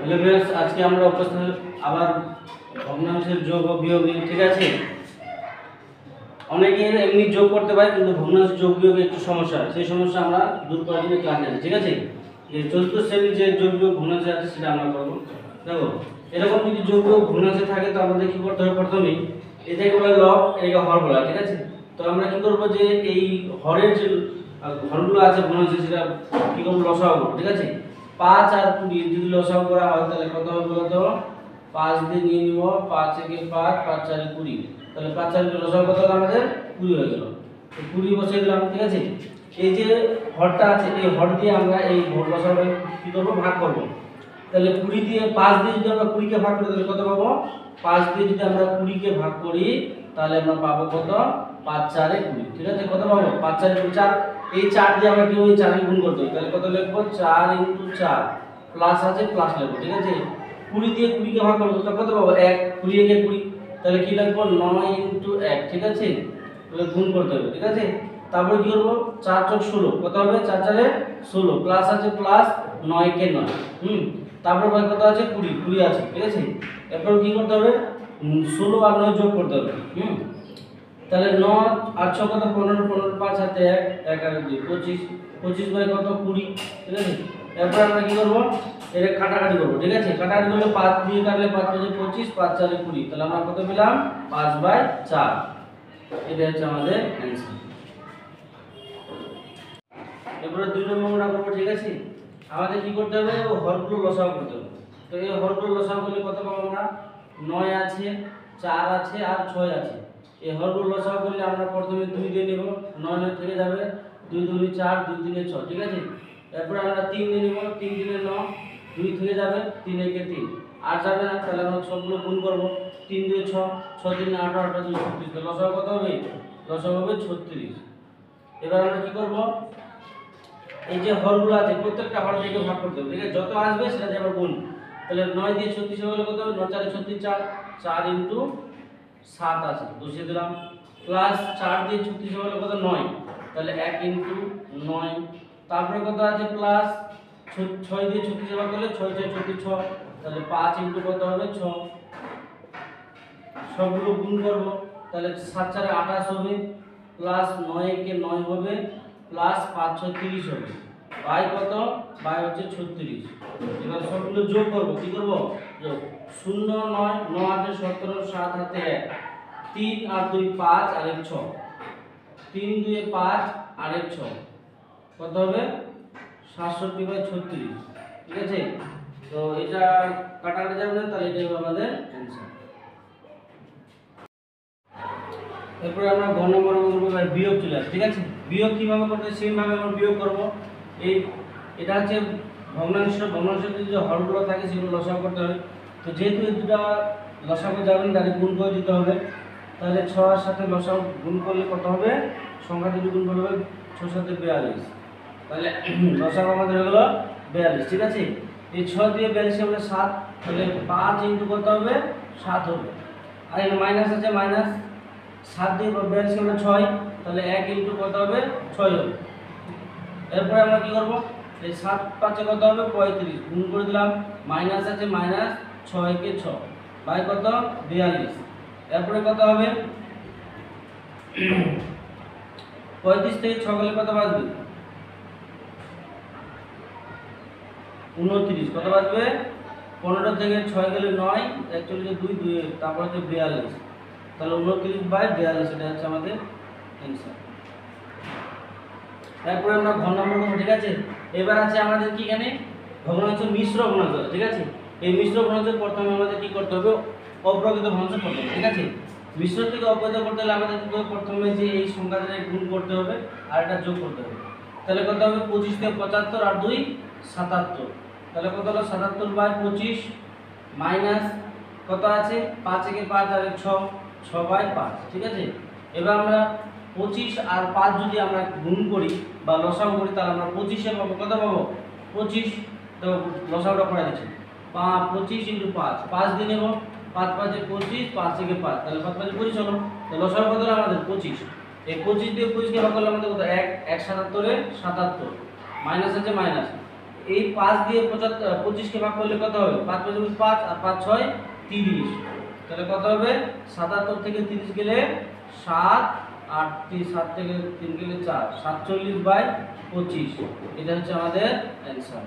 Hello viewers, আজকে আমরা উপস্থিত আবার ভগ্নাংশের যোগ ও বিয়োগ নিয়ে, ঠিক আছে। অনেকে এমনি যোগ করতে পারে, কিন্তু ভগ্নাংশের যোগ বিয়োগে একটু সমস্যা হয়। সেই সমস্যা আমরা দূর করার জন্য ক্লাস আছে, ঠিক আছে। যে চতুর্থ শ্রেণীর যে যোগ বিয়োগ ভগ্নাংশ আছে সেটা আমরা করবো। দেখো, এরকম যদি যোগ বিয়োগ ভগ্নাংশে থাকে তো আমাদের কি করতে হবে? প্রথমেই এটাকে বলে লব, এটাকে হর বলা, ঠিক আছে। তো আমরা কি করবো, যে এই হরের যে ঘরগুলো আছে ভগ্নাংশে সেটা কি করবো? লসাগু, ঠিক আছে। 5 আর 20 যদি লসাগু করা হয় তাহলে কত হবে বলতো? 5 দিয়ে নিয়ে নিব, 5 একে 5, 5 চারে 20, তাহলে 5 চারে লসাগু কত হলো আমাদের? 20 হয়ে গেল। তো 20 বসিয়ে দিলাম, ঠিক আছে। এই যে হরটা আছে, এই হর দিয়ে আমরা এই লসাগু কি করব? ভাগ করব। তাহলে 20 দিয়ে 5 দিয়ে যদি আমরা 20 কে ভাগ করি তাহলে কত পাবো? 5 দিয়ে যদি আমরা 20 কে ভাগ করি তাহলে আমরা পাবো কত? 5 চারে 20, ঠিক আছে। কত পাবো? 5 চারে 4। এই 4 দিয়ে আমরা কি ওই 4 কে গুণ করতে হবে, তাহলে কত লিখবো? 4 * 4 প্লাস আছে প্লাস লিখবো, ঠিক আছে। 20 দিয়ে 20 কে ভাগ করব তাহলে কত পাবো? 1। 20 একে 20, তাহলে কি লিখবো? 9 * 1, ঠিক আছে। তাহলে গুণ করতে হবে, ঠিক আছে। তারপর কি করব? 4 * 16 কত হবে? 4 চারে 16 প্লাস আছে প্লাস 9 কে 9, তারপর কত আছে? 20 আছে, ঠিক আছে। এরপর কি করতে হবে? 16 আর 9 যোগ করতে হবে, তাহলে 9 আর 6 কত? 15, 15 5 হাতে 1, 1 আর 2 25, 25 বাই কত? 20, ঠিক আছে। এরপর আমরা কি করব? এটা কাটাকাটি করব, ঠিক আছে। কাটাকাটি করলে 5 দিয়ে কাটলে 5 × 25, 5 × 4 = 20, তাহলে আমরা কত পেলাম? 5/4। এটা হচ্ছে আমাদের অ্যানসার। এরপর 2 নম্বরটা করব, ঠিক আছে। আমাদের কি করতে হবে? হরগুলো লসাগু করতে হবে। তো এই হরগুলো লসাগু করলে কত পাবো আমরা? 9 আছে, 4 আছে আর 6 আছে। এই হরগুলো লসাগু করলে আমরা প্রথমে 2 দিয়ে নেব, 9 9 থেকে যাবে, 2 × 2 = 4, 2 × 3 = 6, ঠিক আছে। এরপর আমরা 3 দিয়ে নেব, 3 × 3 = 9, 2 থেকে যাবে, 3 একে 3 আর যাবে না, তাহলে আমরা সবগুলো গুণ করব। 3 × 2 = 6, 6 × 3 = 18, 18 × 2 = 36, তাহলে লসাগু কত হবে? লসাগু হবে 36। এবার আমরা কি করব? এই যে হরগুলো আছে প্রত্যেকটা হর থেকে ভাগ করতে হবে, ঠিক আছে। যত আসবে সেটা দিয়ে আমরা গুণ। তাহলে 9 দিয়ে 36 হলে কত হবে? 9 4 36, 4 4 × 7 আছে, বসিয়ে দিলাম, প্লাস 4 দিয়ে 36 হলে কত? 9, তাহলে 1 × 9, তারপরে কত আছে? প্লাস 6 দিয়ে 36 ভাগ করলে 6 6 36, তাহলে 5 × কত হবে? 6, সবগুলো গুণ করব। তাহলে 7 4 28 হবে, প্লাস 9 একে 9 হবে, প্লাস 5 6 30 হবে, বাই কত? বাই হচ্ছে 36। এবার সবগুলো যোগ করব। কি করব? যোগ। 0 9 9 8 17, 7 হাতে 1, 3 আর 2 5 আর 1 6, 3 2 5 আর 1 6, কত হবে? 67/36, ঠিক আছে। তো এটা কাটাকাটি যাবে না, তাহলে এটাই হবে আমাদের অ্যানসার। এরপরে আমরা ঘ নম্বর করব বিয়োগ চলে আসে, ঠিক আছে। বিয়োগ কিভাবে করতে সেম ভাবে আমরা বিয়োগ করব। এই এটা হচ্ছে ভগ্নাংশের যে হরগুলো থাকে সেগুলো লসাগু করতে হবে। তো যেহেতু এই দুটো লসাগু যাবে না, তাহলে গুণ করে দিতে হবে। তাহলে 6 এর সাথে লসাগু গুণ করলে কত হবে? সংখ্যা দুটো গুণ করলে হবে 6 7 42, তাহলে লসাগু আমাদের হয়ে গেল 42, ঠিক আছে। এই 6 দিয়ে 42 হবে 7, তাহলে 5 × কত হবে? 7 হবে। আর এখানে মাইনাস আছে, মাইনাস 7 দিয়ে 42 হলো 6, তাহলে 1 × কত হবে? 6 হবে। এরপর আমরা কি করব? এই 7 5 কত হবে? 35, গুণ করে দিলাম, মাইনাস আছে, মাইনাস 6 একে 6 বাই কত? 42। এরপরে কত হবে? 35 থেকে 6 গেলে কত বাজবে? 29। কত বাজবে? 15 থেকে 6 গেলে 9, 41 2 2, তারপর হচ্ছে 42, তাহলে 29/42, এটা হচ্ছে আমাদের অ্যানসার। তারপরে আমরা ঘ নম্বর করব, ঠিক আছে। এবার আছে আমাদের কি এখানে ভগ্নাংশ মিশ্র ভগ্নাংশ, ঠিক আছে। এই মিশ্র ভগ্নাংশ প্রথমে আমাদের কি করতে হবে? অপ্রকৃত ভগ্নাংশ করতে হবে, ঠিক আছে। মিশ্র থেকে অপ্রকৃত করতে হলে আমাদের কি করতে হবে? প্রথমে যে এই সংখ্যাটা গুণ করতে হবে আর এটা যোগ করতে হবে। তাহলে কত হবে? 25 থেকে 75 আর 2 77, তাহলে কত হলো? 77/25 মাইনাস কত আছে? 5 একে 5 আর 1 6, 6/5, ঠিক আছে। এবার আমরা 25 আর 5 যদি আমরা গুণ করি বা লসাগু করি তাহলে আমরা 25 এ পাবো কত পাবো? 25। তো লসাগুটা করে দিচ্ছি, 25 × 5, 5 দিয়ে নেব, 5 5 এ 25, 5 থেকে 5, তাহলে 5 5 এ 25 হলো। তো লসাগু কত হলো আমাদের? 25। এই 25 দিয়ে 25 কে ভাগ করলে আমাদের কত? 1 1 77 এ 77, মাইনাস আছে, মাইনাস এই 5 দিয়ে 25 কে ভাগ করলে কত হবে? 5 5 5 আর 5 6 30। তাহলে কত হবে? 77 থেকে 30 গেলে 7, 8 7 থেকে 3 গেলে 4, 47/25। এটা হচ্ছে আমাদের অ্যানসার।